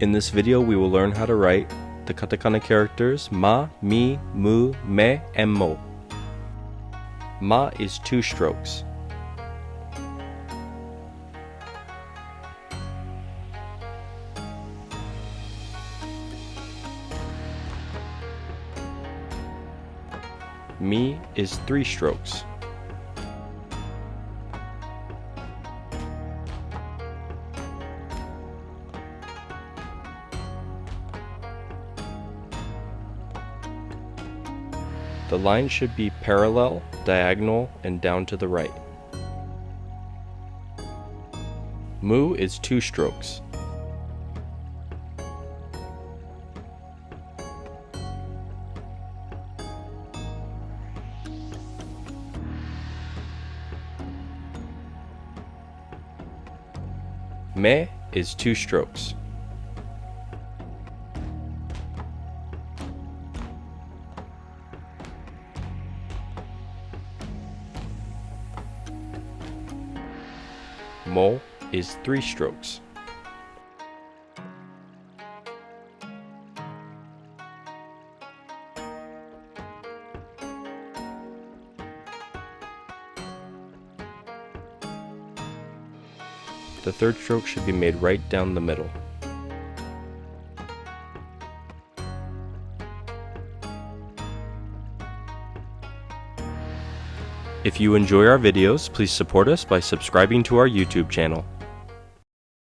In this video, we will learn how to write the katakana characters ma, mi, mu, me, and mo. Ma is 2 strokes. Mi is 3 strokes. The line should be parallel, diagonal, and down to the right. Mu is 2 strokes. Me is 2 strokes. Mo is 3 strokes. The 3rd stroke should be made right down the middle. If you enjoy our videos, please support us by subscribing to our YouTube channel.